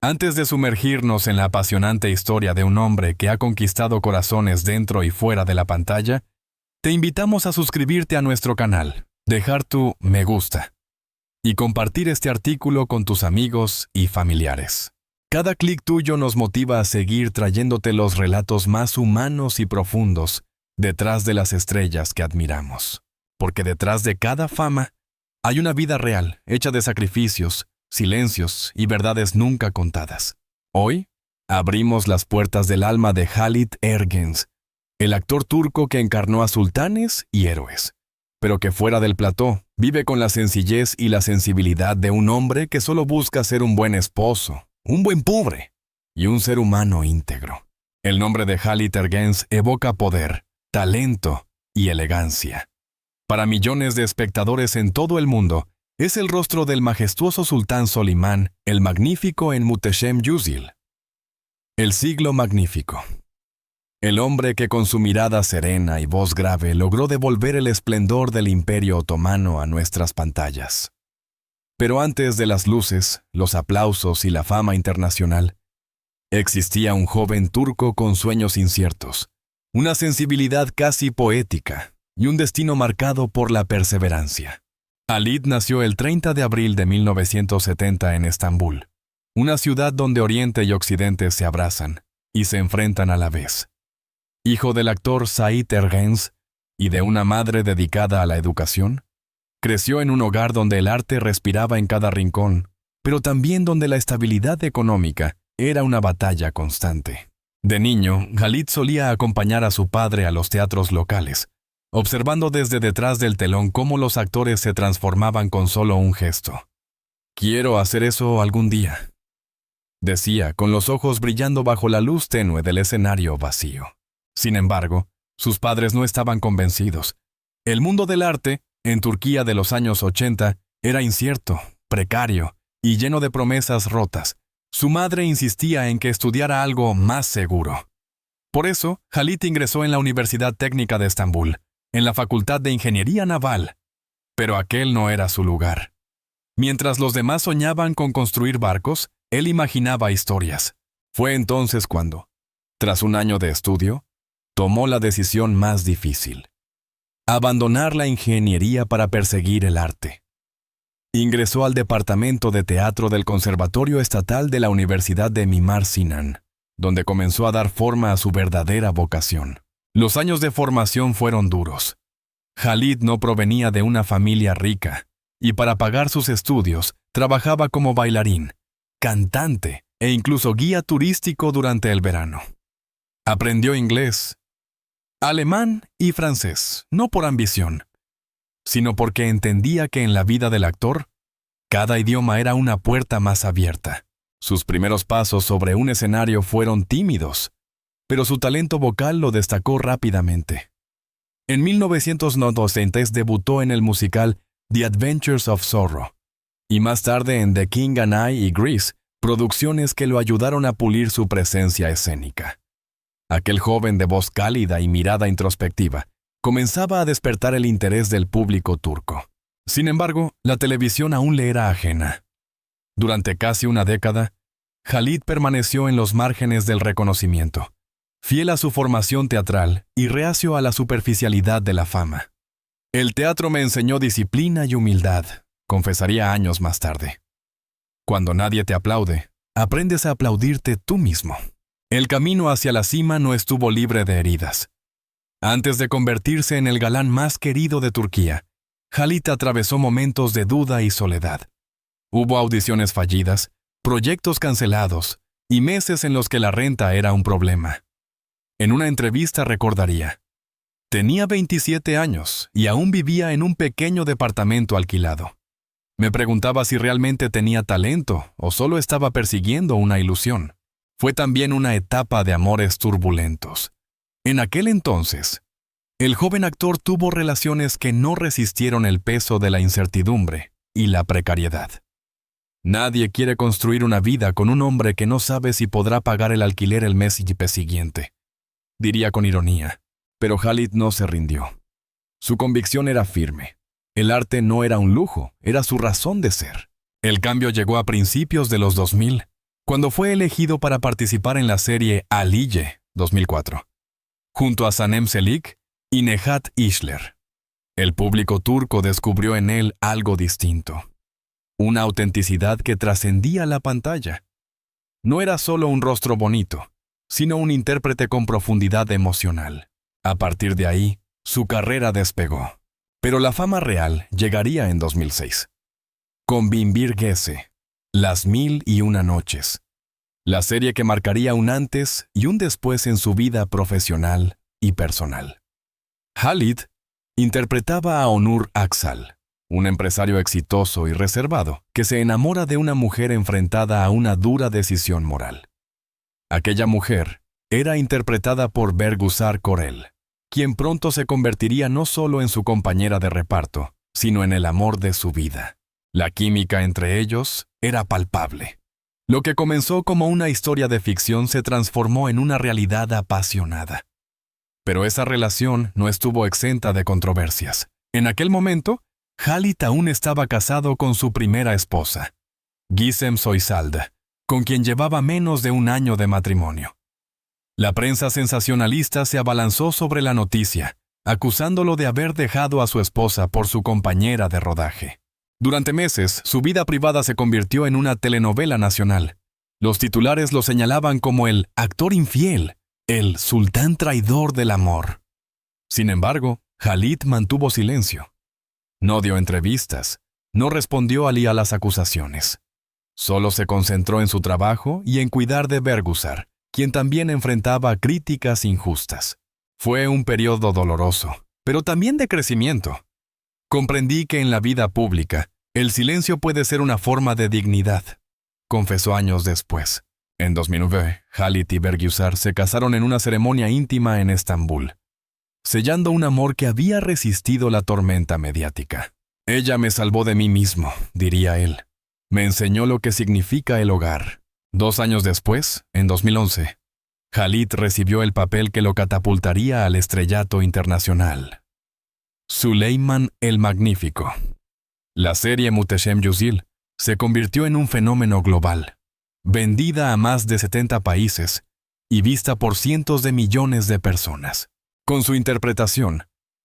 Antes de sumergirnos en la apasionante historia de un hombre que ha conquistado corazones dentro y fuera de la pantalla, te invitamos a suscribirte a nuestro canal, dejar tu me gusta y compartir este artículo con tus amigos y familiares. Cada clic tuyo nos motiva a seguir trayéndote los relatos más humanos y profundos detrás de las estrellas que admiramos. Porque detrás de cada fama hay una vida real, hecha de sacrificios, silencios y verdades nunca contadas. Hoy, abrimos las puertas del alma de Halit Ergenç, el actor turco que encarnó a sultanes y héroes, pero que fuera del plató vive con la sencillez y la sensibilidad de un hombre que solo busca ser un buen esposo, un buen padre y un ser humano íntegro. El nombre de Halit Ergenç evoca poder, talento y elegancia. Para millones de espectadores en todo el mundo, es el rostro del majestuoso sultán Solimán, el Magnífico en Muhteşem Yüzyıl. El siglo magnífico. El hombre que con su mirada serena y voz grave logró devolver el esplendor del Imperio Otomano a nuestras pantallas. Pero antes de las luces, los aplausos y la fama internacional, existía un joven turco con sueños inciertos, una sensibilidad casi poética y un destino marcado por la perseverancia. Halit nació el 30 de abril de 1970 en Estambul, una ciudad donde Oriente y Occidente se abrazan y se enfrentan a la vez. Hijo del actor Sait Ergenç y de una madre dedicada a la educación, creció en un hogar donde el arte respiraba en cada rincón, pero también donde la estabilidad económica era una batalla constante. De niño, Halit solía acompañar a su padre a los teatros locales, observando desde detrás del telón cómo los actores se transformaban con solo un gesto. «Quiero hacer eso algún día», decía, con los ojos brillando bajo la luz tenue del escenario vacío. Sin embargo, sus padres no estaban convencidos. El mundo del arte, en Turquía de los años 80, era incierto, precario y lleno de promesas rotas. Su madre insistía en que estudiara algo más seguro. Por eso, Halit ingresó en la Universidad Técnica de Estambul, en la Facultad de Ingeniería Naval. Pero aquel no era su lugar. Mientras los demás soñaban con construir barcos, él imaginaba historias. Fue entonces cuando, tras un año de estudio, tomó la decisión más difícil: abandonar la ingeniería para perseguir el arte. Ingresó al departamento de teatro del Conservatorio Estatal de la Universidad de Mimar Sinan, donde comenzó a dar forma a su verdadera vocación. Los años de formación fueron duros. Halit no provenía de una familia rica, y para pagar sus estudios trabajaba como bailarín, cantante e incluso guía turístico durante el verano. Aprendió inglés, alemán y francés, no por ambición, sino porque entendía que en la vida del actor, cada idioma era una puerta más abierta. Sus primeros pasos sobre un escenario fueron tímidos, pero su talento vocal lo destacó rápidamente. En 1990 debutó en el musical The Adventures of Zorro, y más tarde en The King and I y Grease, producciones que lo ayudaron a pulir su presencia escénica. Aquel joven de voz cálida y mirada introspectiva comenzaba a despertar el interés del público turco. Sin embargo, la televisión aún le era ajena. Durante casi una década, Halit permaneció en los márgenes del reconocimiento, fiel a su formación teatral y reacio a la superficialidad de la fama. «El teatro me enseñó disciplina y humildad», confesaría años más tarde. Cuando nadie te aplaude, aprendes a aplaudirte tú mismo. El camino hacia la cima no estuvo libre de heridas. Antes de convertirse en el galán más querido de Turquía, Halit atravesó momentos de duda y soledad. Hubo audiciones fallidas, proyectos cancelados y meses en los que la renta era un problema. En una entrevista recordaría: «Tenía 27 años y aún vivía en un pequeño departamento alquilado. Me preguntaba si realmente tenía talento o solo estaba persiguiendo una ilusión». Fue también una etapa de amores turbulentos. En aquel entonces, el joven actor tuvo relaciones que no resistieron el peso de la incertidumbre y la precariedad. Nadie quiere construir una vida con un hombre que no sabe si podrá pagar el alquiler el mes siguiente, diría con ironía, pero Halit no se rindió. Su convicción era firme. El arte no era un lujo, era su razón de ser. El cambio llegó a principios de los 2000, cuando fue elegido para participar en la serie Aliye 2004, junto a Sanem Çelik y Nehat İşler. El público turco descubrió en él algo distinto, una autenticidad que trascendía la pantalla. No era solo un rostro bonito, sino un intérprete con profundidad emocional. A partir de ahí, su carrera despegó. Pero la fama real llegaría en 2006. Con Binbir Gece, Las Mil y Una Noches, la serie que marcaría un antes y un después en su vida profesional y personal. Halit interpretaba a Onur Aksal, un empresario exitoso y reservado que se enamora de una mujer enfrentada a una dura decisión moral. Aquella mujer era interpretada por Bergüzar Korel, quien pronto se convertiría no solo en su compañera de reparto, sino en el amor de su vida. La química entre ellos era palpable. Lo que comenzó como una historia de ficción se transformó en una realidad apasionada. Pero esa relación no estuvo exenta de controversias. En aquel momento, Halit aún estaba casado con su primera esposa, Gizem Soysal, con quien llevaba menos de un año de matrimonio. La prensa sensacionalista se abalanzó sobre la noticia, acusándolo de haber dejado a su esposa por su compañera de rodaje. Durante meses, su vida privada se convirtió en una telenovela nacional. Los titulares lo señalaban como el actor infiel, el sultán traidor del amor. Sin embargo, Halit mantuvo silencio. No dio entrevistas, no respondió a las acusaciones. Solo se concentró en su trabajo y en cuidar de Bergüzar, quien también enfrentaba críticas injustas. Fue un periodo doloroso, pero también de crecimiento. Comprendí que en la vida pública, el silencio puede ser una forma de dignidad, confesó años después. En 2009, Halit y Bergüzar se casaron en una ceremonia íntima en Estambul, sellando un amor que había resistido la tormenta mediática. Ella me salvó de mí mismo, diría él. Me enseñó lo que significa el hogar. 2 años después, en 2011, Halit recibió el papel que lo catapultaría al estrellato internacional. Süleyman el Magnífico. La serie Muhteşem Yüzyıl se convirtió en un fenómeno global, vendida a más de 70 países y vista por cientos de millones de personas. Con su interpretación,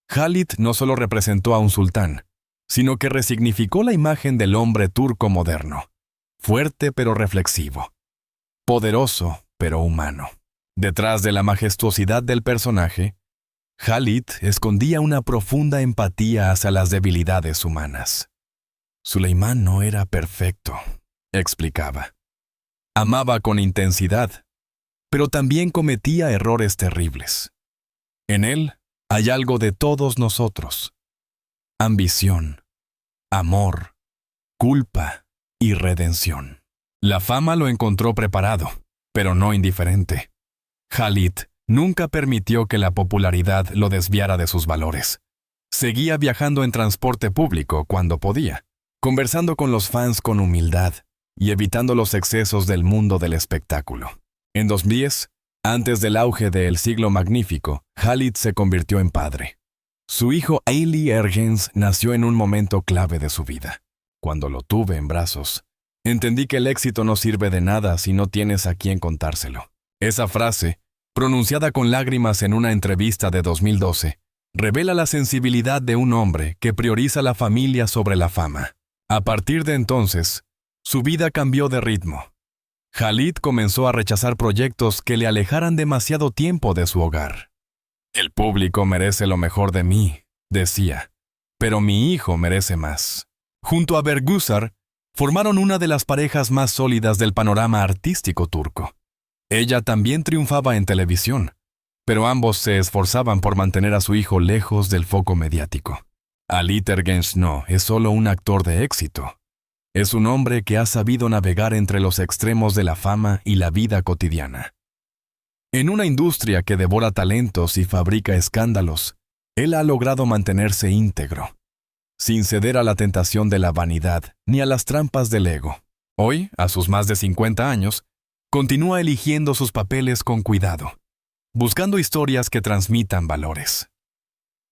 Halit no solo representó a un sultán, sino que resignificó la imagen del hombre turco moderno, fuerte pero reflexivo, poderoso pero humano. Detrás de la majestuosidad del personaje, Halit escondía una profunda empatía hacia las debilidades humanas. Süleyman no era perfecto, explicaba. Amaba con intensidad, pero también cometía errores terribles. En él hay algo de todos nosotros: ambición, amor, culpa y redención. La fama lo encontró preparado, pero no indiferente. Halit nunca permitió que la popularidad lo desviara de sus valores. Seguía viajando en transporte público cuando podía, conversando con los fans con humildad y evitando los excesos del mundo del espectáculo. En 2010, antes del auge de El Siglo Magnífico, Halit se convirtió en padre. Su hijo Aili Ergens nació en un momento clave de su vida. Cuando lo tuve en brazos, entendí que el éxito no sirve de nada si no tienes a quien contárselo. Esa frase, pronunciada con lágrimas en una entrevista de 2012, revela la sensibilidad de un hombre que prioriza la familia sobre la fama. A partir de entonces, su vida cambió de ritmo. Halit comenzó a rechazar proyectos que le alejaran demasiado tiempo de su hogar. El público merece lo mejor de mí, decía, pero mi hijo merece más. Junto a Bergüzar, formaron una de las parejas más sólidas del panorama artístico turco. Ella también triunfaba en televisión, pero ambos se esforzaban por mantener a su hijo lejos del foco mediático. Halit Ergens no es solo un actor de éxito. Es un hombre que ha sabido navegar entre los extremos de la fama y la vida cotidiana. En una industria que devora talentos y fabrica escándalos, él ha logrado mantenerse íntegro, sin ceder a la tentación de la vanidad ni a las trampas del ego. Hoy, a sus más de 50 años, continúa eligiendo sus papeles con cuidado, buscando historias que transmitan valores.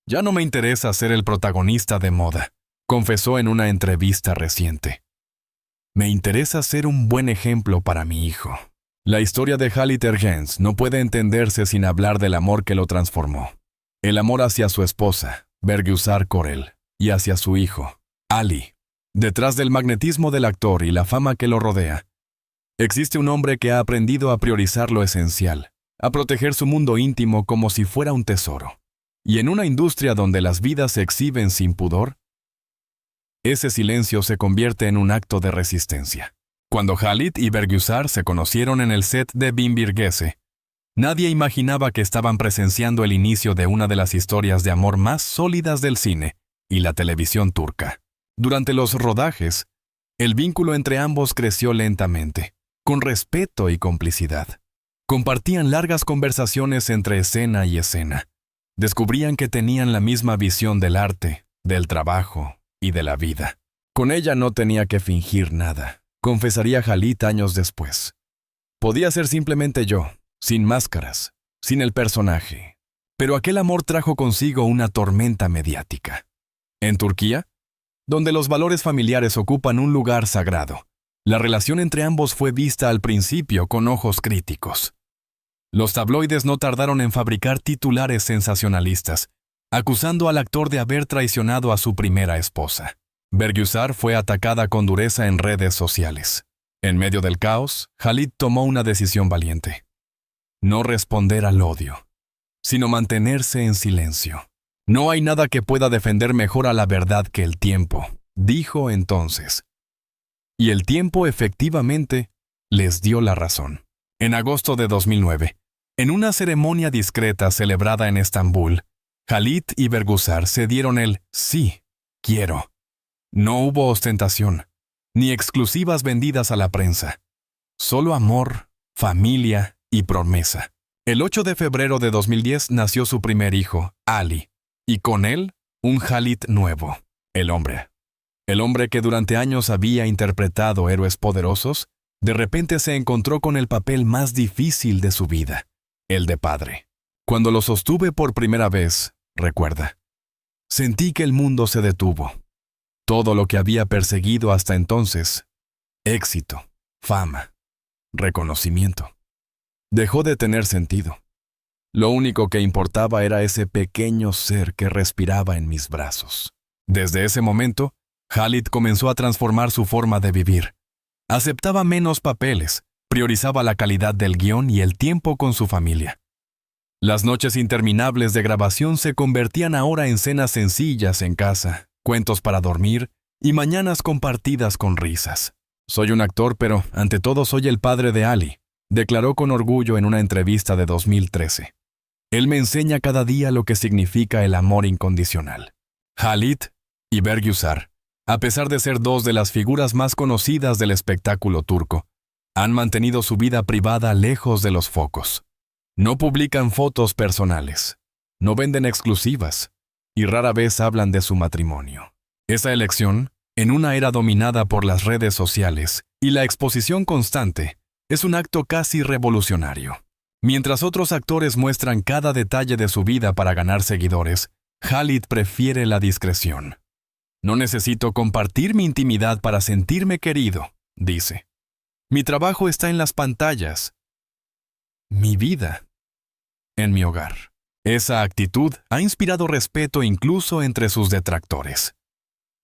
Ya no me interesa ser el protagonista de moda, confesó en una entrevista reciente. Me interesa ser un buen ejemplo para mi hijo. La historia de Halit Ergenç no puede entenderse sin hablar del amor que lo transformó. El amor hacia su esposa, Bergüzar Korel, y hacia su hijo, Ali. Detrás del magnetismo del actor y la fama que lo rodea, existe un hombre que ha aprendido a priorizar lo esencial, a proteger su mundo íntimo como si fuera un tesoro. Y en una industria donde las vidas se exhiben sin pudor, ese silencio se convierte en un acto de resistencia. Cuando Halit y Bergüzar se conocieron en el set de Bin Bir Gece, nadie imaginaba que estaban presenciando el inicio de una de las historias de amor más sólidas del cine y la televisión turca. Durante los rodajes, el vínculo entre ambos creció lentamente, con respeto y complicidad. Compartían largas conversaciones entre escena y escena. Descubrían que tenían la misma visión del arte, del trabajo y de la vida. Con ella no tenía que fingir nada, confesaría Halit años después. Podía ser simplemente yo, sin máscaras, sin el personaje. Pero aquel amor trajo consigo una tormenta mediática. En Turquía, donde los valores familiares ocupan un lugar sagrado, la relación entre ambos fue vista al principio con ojos críticos. Los tabloides no tardaron en fabricar titulares sensacionalistas, acusando al actor de haber traicionado a su primera esposa. Bergüzar fue atacada con dureza en redes sociales. En medio del caos, Halit tomó una decisión valiente. No responder al odio, sino mantenerse en silencio. No hay nada que pueda defender mejor a la verdad que el tiempo, dijo entonces. Y el tiempo efectivamente les dio la razón. En agosto de 2009, en una ceremonia discreta celebrada en Estambul, Halit y Bergüzar se dieron el sí, quiero. No hubo ostentación, ni exclusivas vendidas a la prensa. Solo amor, familia y promesa. El 8 de febrero de 2010 nació su primer hijo, Ali, y con él, un Halit nuevo, el hombre. El hombre que durante años había interpretado héroes poderosos, de repente se encontró con el papel más difícil de su vida, el de padre. Cuando lo sostuve por primera vez, recuerda, sentí que el mundo se detuvo. Todo lo que había perseguido hasta entonces, éxito, fama, reconocimiento, dejó de tener sentido. Lo único que importaba era ese pequeño ser que respiraba en mis brazos. Desde ese momento, Halit comenzó a transformar su forma de vivir. Aceptaba menos papeles, priorizaba la calidad del guión y el tiempo con su familia. Las noches interminables de grabación se convertían ahora en cenas sencillas en casa, cuentos para dormir y mañanas compartidas con risas. Soy un actor, pero ante todo soy el padre de Ali, declaró con orgullo en una entrevista de 2013. Él me enseña cada día lo que significa el amor incondicional. Halit y Bergüzar, a pesar de ser dos de las figuras más conocidas del espectáculo turco, han mantenido su vida privada lejos de los focos. No publican fotos personales, no venden exclusivas y rara vez hablan de su matrimonio. Esa elección, en una era dominada por las redes sociales y la exposición constante, es un acto casi revolucionario. Mientras otros actores muestran cada detalle de su vida para ganar seguidores, Halit prefiere la discreción. No necesito compartir mi intimidad para sentirme querido, dice. Mi trabajo está en las pantallas. Mi vida en mi hogar. Esa actitud ha inspirado respeto incluso entre sus detractores.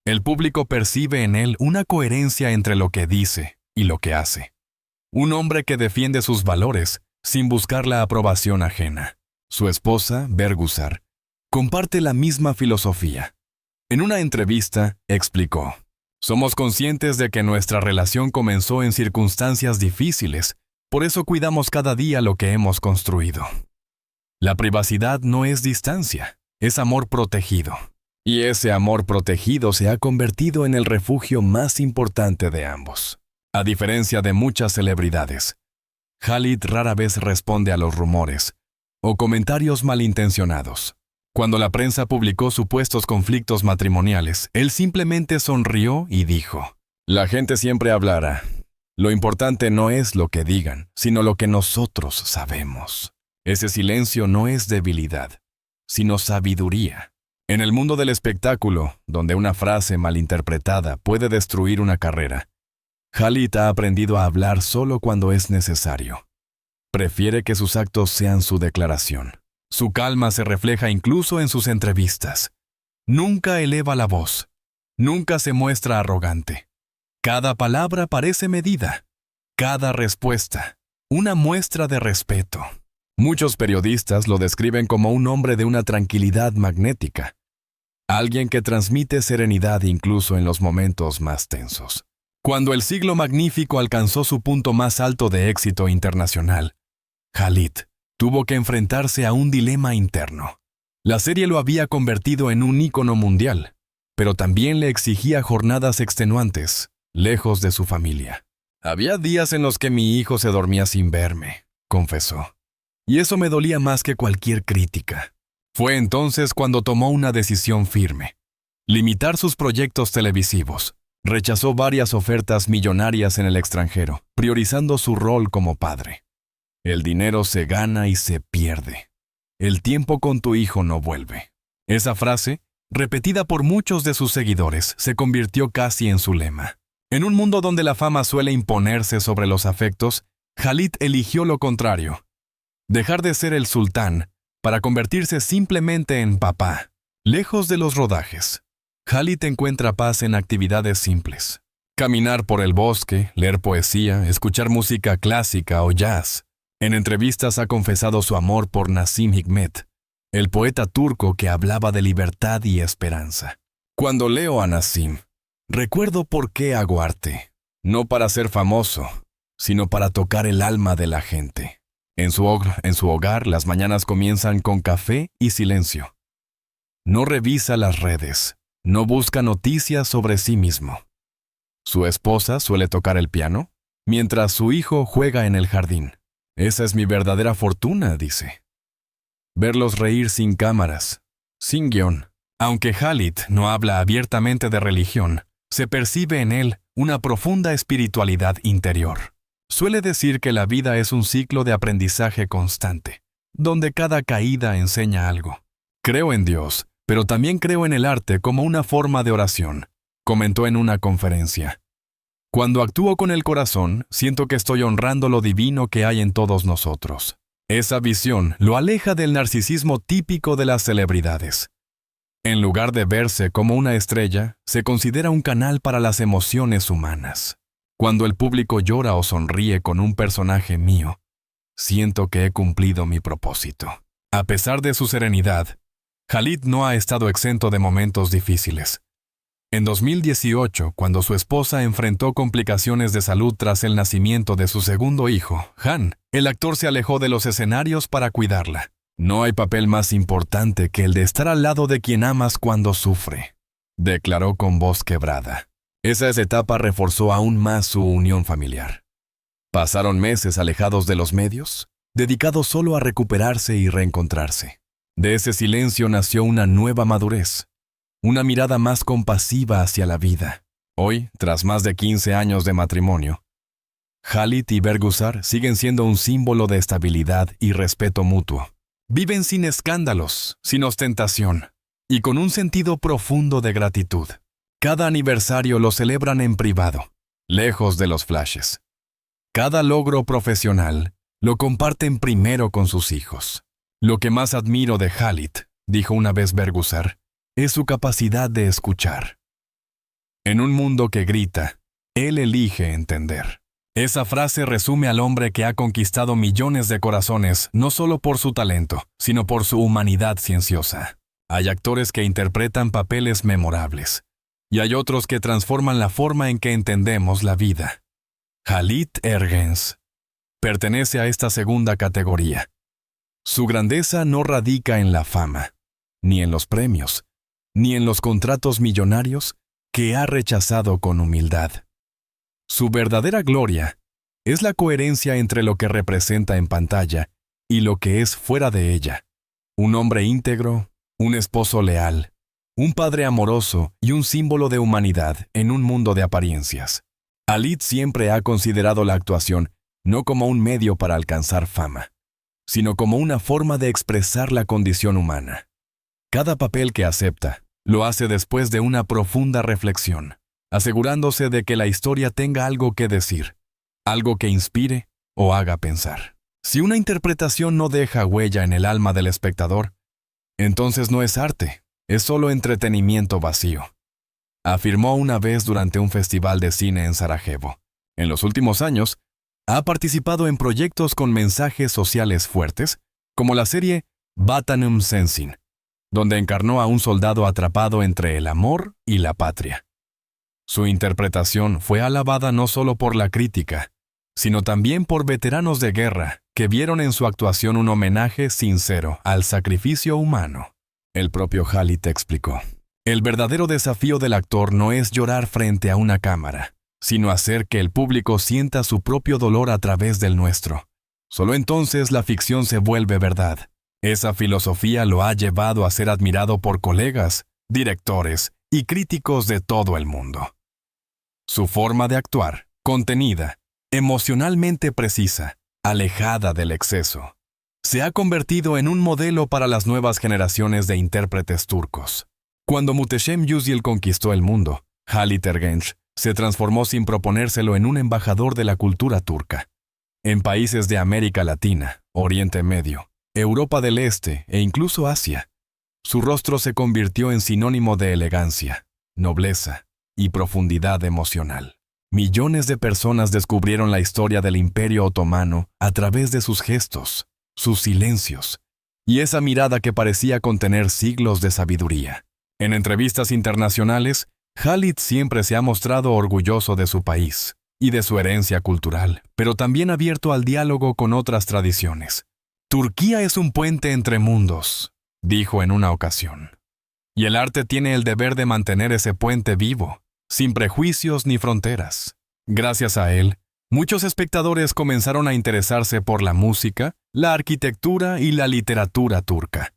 El público percibe en él una coherencia entre lo que dice y lo que hace. Un hombre que defiende sus valores sin buscar la aprobación ajena. Su esposa, Bergüzar, comparte la misma filosofía. En una entrevista, explicó: somos conscientes de que nuestra relación comenzó en circunstancias difíciles, por eso cuidamos cada día lo que hemos construido. La privacidad no es distancia, es amor protegido. Y ese amor protegido se ha convertido en el refugio más importante de ambos. A diferencia de muchas celebridades, Halit rara vez responde a los rumores o comentarios malintencionados. Cuando la prensa publicó supuestos conflictos matrimoniales, él simplemente sonrió y dijo: la gente siempre hablará. Lo importante no es lo que digan, sino lo que nosotros sabemos. Ese silencio no es debilidad, sino sabiduría. En el mundo del espectáculo, donde una frase malinterpretada puede destruir una carrera, Khalid ha aprendido a hablar solo cuando es necesario. Prefiere que sus actos sean su declaración. Su calma se refleja incluso en sus entrevistas. Nunca eleva la voz. Nunca se muestra arrogante. Cada palabra parece medida. Cada respuesta, una muestra de respeto. Muchos periodistas lo describen como un hombre de una tranquilidad magnética. Alguien que transmite serenidad incluso en los momentos más tensos. Cuando el siglo magnífico alcanzó su punto más alto de éxito internacional, Khalid tuvo que enfrentarse a un dilema interno. La serie lo había convertido en un ícono mundial, pero también le exigía jornadas extenuantes, lejos de su familia. Había días en los que mi hijo se dormía sin verme, confesó. Y eso me dolía más que cualquier crítica. Fue entonces cuando tomó una decisión firme. Limitar sus proyectos televisivos. Rechazó varias ofertas millonarias en el extranjero, priorizando su rol como padre. El dinero se gana y se pierde. El tiempo con tu hijo no vuelve. Esa frase, repetida por muchos de sus seguidores, se convirtió casi en su lema. En un mundo donde la fama suele imponerse sobre los afectos, Khalid eligió lo contrario. Dejar de ser el sultán para convertirse simplemente en papá, lejos de los rodajes. Khalid encuentra paz en actividades simples. Caminar por el bosque, leer poesía, escuchar música clásica o jazz. En entrevistas ha confesado su amor por Nasim Hikmet, el poeta turco que hablaba de libertad y esperanza. Cuando leo a Nasim, recuerdo por qué hago arte. No para ser famoso, sino para tocar el alma de la gente. En su hogar, las mañanas comienzan con café y silencio. No revisa las redes. No busca noticias sobre sí mismo. Su esposa suele tocar el piano, mientras su hijo juega en el jardín. Esa es mi verdadera fortuna, dice. Verlos reír sin cámaras, sin guión. Aunque Khalid no habla abiertamente de religión, se percibe en él una profunda espiritualidad interior. Suele decir que la vida es un ciclo de aprendizaje constante, donde cada caída enseña algo. Creo en Dios, pero también creo en el arte como una forma de oración, comentó en una conferencia. Cuando actúo con el corazón, siento que estoy honrando lo divino que hay en todos nosotros. Esa visión lo aleja del narcisismo típico de las celebridades. En lugar de verse como una estrella, se considera un canal para las emociones humanas. Cuando el público llora o sonríe con un personaje mío, siento que he cumplido mi propósito. A pesar de su serenidad, Khalid no ha estado exento de momentos difíciles. En 2018, cuando su esposa enfrentó complicaciones de salud tras el nacimiento de su segundo hijo, Han, el actor se alejó de los escenarios para cuidarla. No hay papel más importante que el de estar al lado de quien amas cuando sufre, declaró con voz quebrada. Esa etapa reforzó aún más su unión familiar. Pasaron meses alejados de los medios, dedicados solo a recuperarse y reencontrarse. De ese silencio nació una nueva madurez, una mirada más compasiva hacia la vida. Hoy, tras más de 15 años de matrimonio, Khalid y Bergüzar siguen siendo un símbolo de estabilidad y respeto mutuo. Viven sin escándalos, sin ostentación, y con un sentido profundo de gratitud. Cada aniversario lo celebran en privado, lejos de los flashes. Cada logro profesional lo comparten primero con sus hijos. Lo que más admiro de Khalid, dijo una vez Bergüzar, es su capacidad de escuchar. En un mundo que grita, él elige entender. Esa frase resume al hombre que ha conquistado millones de corazones no solo por su talento, sino por su humanidad cienciosa. Hay actores que interpretan papeles memorables, y hay otros que transforman la forma en que entendemos la vida. Khalid Ergenç pertenece a esta segunda categoría. Su grandeza no radica en la fama, ni en los premios, ni en los contratos millonarios que ha rechazado con humildad. Su verdadera gloria es la coherencia entre lo que representa en pantalla y lo que es fuera de ella. Un hombre íntegro, un esposo leal, un padre amoroso y un símbolo de humanidad en un mundo de apariencias. Khalid siempre ha considerado la actuación no como un medio para alcanzar fama, sino como una forma de expresar la condición humana. Cada papel que acepta lo hace después de una profunda reflexión. asegurándose de que la historia tenga algo que decir, algo que inspire o haga pensar. Si una interpretación no deja huella en el alma del espectador, entonces no es arte, es solo entretenimiento vacío, afirmó una vez durante un festival de cine en Sarajevo. En los últimos años, ha participado en proyectos con mensajes sociales fuertes, como la serie Vatanum Sensin, donde encarnó a un soldado atrapado entre el amor y la patria. Su interpretación fue alabada no solo por la crítica, sino también por veteranos de guerra que vieron en su actuación un homenaje sincero al sacrificio humano. El propio Khalid explicó: el verdadero desafío del actor no es llorar frente a una cámara, sino hacer que el público sienta su propio dolor a través del nuestro. Solo entonces la ficción se vuelve verdad. Esa filosofía lo ha llevado a ser admirado por colegas, directores y críticos de todo el mundo. Su forma de actuar, contenida, emocionalmente precisa, alejada del exceso, se ha convertido en un modelo para las nuevas generaciones de intérpretes turcos. Cuando Muhteşem Yüzyıl conquistó el mundo, Halit Ergenç se transformó sin proponérselo en un embajador de la cultura turca. En países de América Latina, Oriente Medio, Europa del Este e incluso Asia, su rostro se convirtió en sinónimo de elegancia, nobleza y profundidad emocional. Millones de personas descubrieron la historia del Imperio Otomano a través de sus gestos, sus silencios y esa mirada que parecía contener siglos de sabiduría. En entrevistas internacionales, Halit siempre se ha mostrado orgulloso de su país y de su herencia cultural, pero también abierto al diálogo con otras tradiciones. Turquía es un puente entre mundos, dijo en una ocasión. Y el arte tiene el deber de mantener ese puente vivo, sin prejuicios ni fronteras. Gracias a él, muchos espectadores comenzaron a interesarse por la música, la arquitectura y la literatura turca.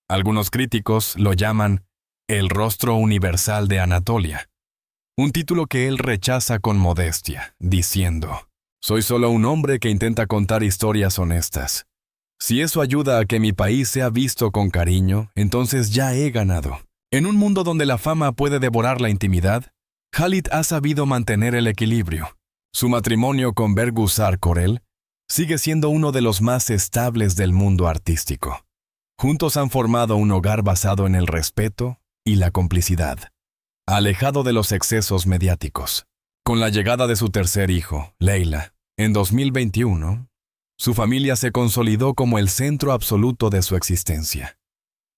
Algunos críticos lo llaman el rostro universal de Anatolia, un título que él rechaza con modestia, diciendo: soy solo un hombre que intenta contar historias honestas. Si eso ayuda a que mi país sea visto con cariño, entonces ya he ganado. En un mundo donde la fama puede devorar la intimidad, Halit ha sabido mantener el equilibrio. Su matrimonio con Bergüzar Korel sigue siendo uno de los más estables del mundo artístico. Juntos han formado un hogar basado en el respeto y la complicidad, alejado de los excesos mediáticos. Con la llegada de su tercer hijo, Leila, en 2021, su familia se consolidó como el centro absoluto de su existencia.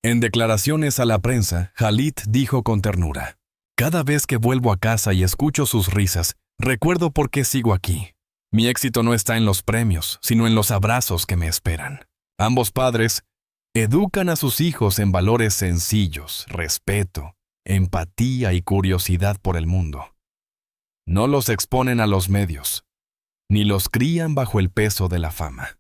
En declaraciones a la prensa, Halit dijo con ternura: cada vez que vuelvo a casa y escucho sus risas, recuerdo por qué sigo aquí. Mi éxito no está en los premios, sino en los abrazos que me esperan. Ambos padres educan a sus hijos en valores sencillos, respeto, empatía y curiosidad por el mundo. No los exponen a los medios, ni los crían bajo el peso de la fama.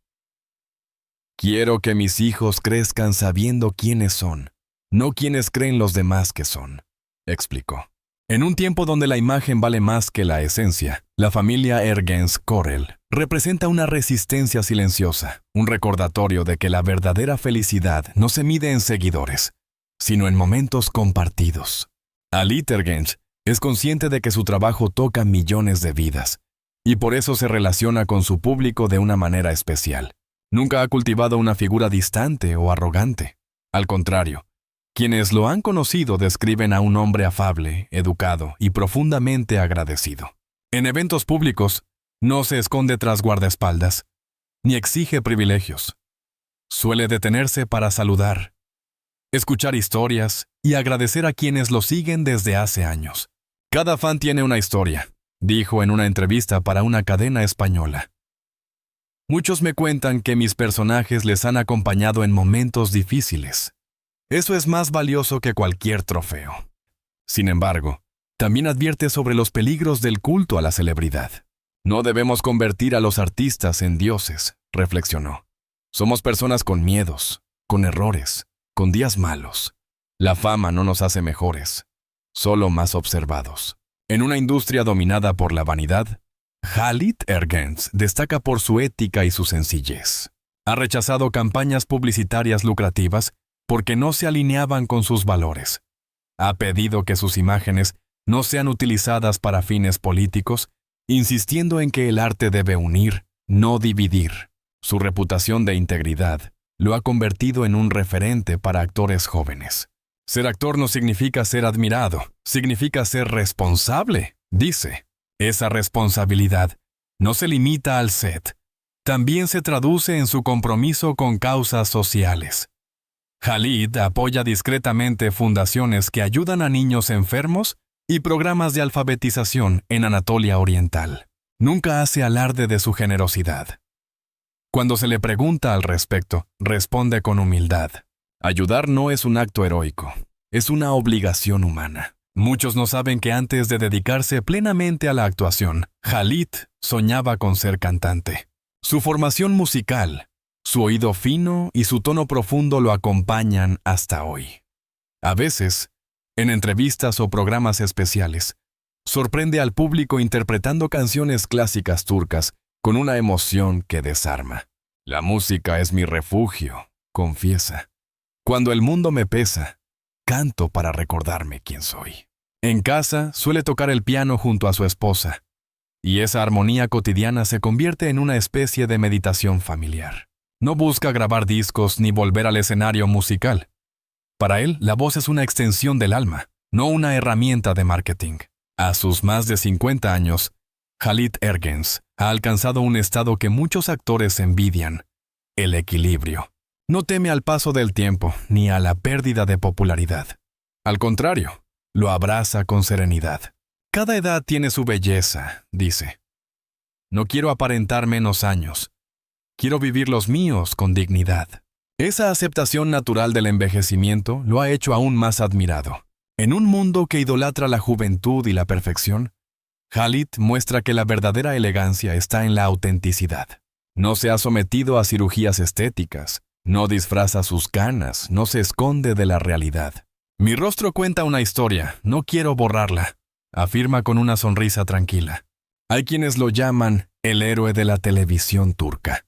Quiero que mis hijos crezcan sabiendo quiénes son, no quienes creen los demás que son, explicó. En un tiempo donde la imagen vale más que la esencia, la familia Ergenç Korel representa una resistencia silenciosa, un recordatorio de que la verdadera felicidad no se mide en seguidores, sino en momentos compartidos. Halit Ergenç es consciente de que su trabajo toca millones de vidas, y por eso se relaciona con su público de una manera especial. Nunca ha cultivado una figura distante o arrogante. Al contrario, quienes lo han conocido describen a un hombre afable, educado y profundamente agradecido. En eventos públicos, no se esconde tras guardaespaldas, ni exige privilegios. Suele detenerse para saludar, escuchar historias y agradecer a quienes lo siguen desde hace años. Cada fan tiene una historia, dijo en una entrevista para una cadena española. Muchos me cuentan que mis personajes les han acompañado en momentos difíciles. Eso es más valioso que cualquier trofeo. Sin embargo, también advierte sobre los peligros del culto a la celebridad. No debemos convertir a los artistas en dioses, reflexionó. Somos personas con miedos, con errores, con días malos. La fama no nos hace mejores, solo más observados. En una industria dominada por la vanidad, Halit Ergenç destaca por su ética y su sencillez. Ha rechazado campañas publicitarias lucrativas porque no se alineaban con sus valores. Ha pedido que sus imágenes no sean utilizadas para fines políticos, insistiendo en que el arte debe unir, no dividir. Su reputación de integridad lo ha convertido en un referente para actores jóvenes. Ser actor no significa ser admirado, significa ser responsable, dice. Esa responsabilidad no se limita al set, también se traduce en su compromiso con causas sociales. Khalid apoya discretamente fundaciones que ayudan a niños enfermos y programas de alfabetización en Anatolia Oriental. Nunca hace alarde de su generosidad. Cuando se le pregunta al respecto, responde con humildad. Ayudar no es un acto heroico, es una obligación humana. Muchos no saben que antes de dedicarse plenamente a la actuación, Khalid soñaba con ser cantante. Su formación musical, su oído fino y su tono profundo lo acompañan hasta hoy. A veces, en entrevistas o programas especiales, sorprende al público interpretando canciones clásicas turcas con una emoción que desarma. La música es mi refugio, confiesa. Cuando el mundo me pesa, canto para recordarme quién soy. En casa suele tocar el piano junto a su esposa, y esa armonía cotidiana se convierte en una especie de meditación familiar. No busca grabar discos ni volver al escenario musical. Para él, la voz es una extensión del alma, no una herramienta de marketing. A sus más de 50 años, Khalid Ergens ha alcanzado un estado que muchos actores envidian: el equilibrio. No teme al paso del tiempo ni a la pérdida de popularidad. Al contrario, lo abraza con serenidad. Cada edad tiene su belleza, dice. No quiero aparentar menos años. Quiero vivir los míos con dignidad. Esa aceptación natural del envejecimiento lo ha hecho aún más admirado. En un mundo que idolatra la juventud y la perfección, Khalid muestra que la verdadera elegancia está en la autenticidad. No se ha sometido a cirugías estéticas, no disfraza sus canas, no se esconde de la realidad. Mi rostro cuenta una historia, no quiero borrarla, afirma con una sonrisa tranquila. Hay quienes lo llaman el héroe de la televisión turca.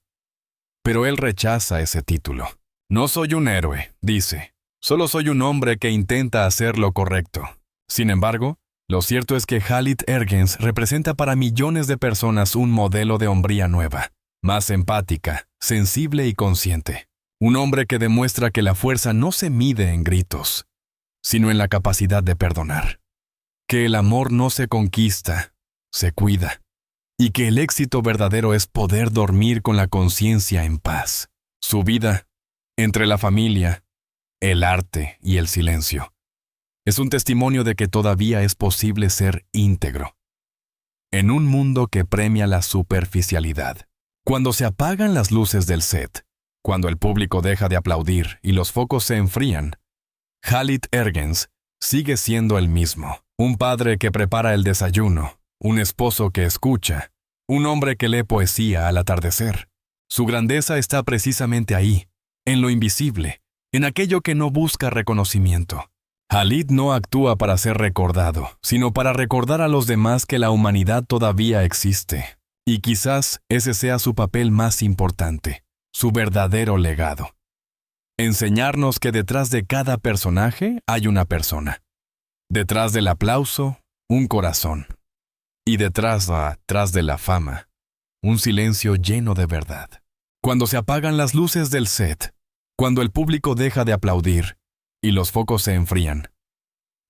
Pero él rechaza ese título. No soy un héroe, dice. Solo soy un hombre que intenta hacer lo correcto. Sin embargo, lo cierto es que Khalid Ergens representa para millones de personas un modelo de hombría nueva, más empática, sensible y consciente. Un hombre que demuestra que la fuerza no se mide en gritos, sino en la capacidad de perdonar. Que el amor no se conquista, se cuida. Y que el éxito verdadero es poder dormir con la conciencia en paz. Su vida, entre la familia, el arte y el silencio, es un testimonio de que todavía es posible ser íntegro. En un mundo que premia la superficialidad. Cuando se apagan las luces del set, cuando el público deja de aplaudir y los focos se enfrían, Khalid Ergens sigue siendo el mismo. Un padre que prepara el desayuno, un esposo que escucha, un hombre que lee poesía al atardecer. Su grandeza está precisamente ahí, en lo invisible, en aquello que no busca reconocimiento. Khalid no actúa para ser recordado, sino para recordar a los demás que la humanidad todavía existe. Y quizás ese sea su papel más importante, su verdadero legado. Enseñarnos que detrás de cada personaje hay una persona. Detrás del aplauso, un corazón. Y detrás de la fama, un silencio lleno de verdad. Cuando se apagan las luces del set, cuando el público deja de aplaudir y los focos se enfrían,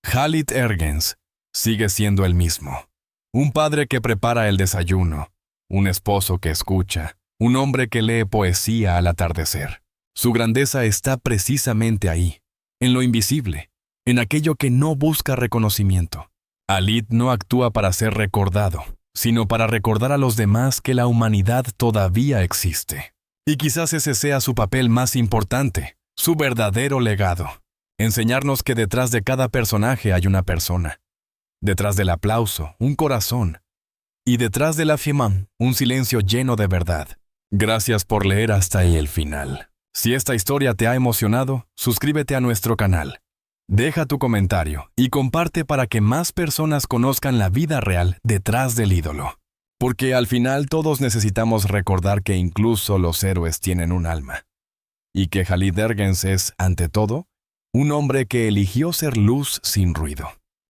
Khalid Ergens sigue siendo el mismo. Un padre que prepara el desayuno, un esposo que escucha, un hombre que lee poesía al atardecer. Su grandeza está precisamente ahí, en lo invisible, en aquello que no busca reconocimiento. Khalid no actúa para ser recordado, sino para recordar a los demás que la humanidad todavía existe. Y quizás ese sea su papel más importante, su verdadero legado. Enseñarnos que detrás de cada personaje hay una persona. Detrás del aplauso, un corazón. Y detrás de la fama, un silencio lleno de verdad. Gracias por leer hasta ahí el final. Si esta historia te ha emocionado, suscríbete a nuestro canal. Deja tu comentario y comparte para que más personas conozcan la vida real detrás del ídolo. Porque al final todos necesitamos recordar que incluso los héroes tienen un alma. Y que Khalid Ergens es, ante todo, un hombre que eligió ser luz sin ruido.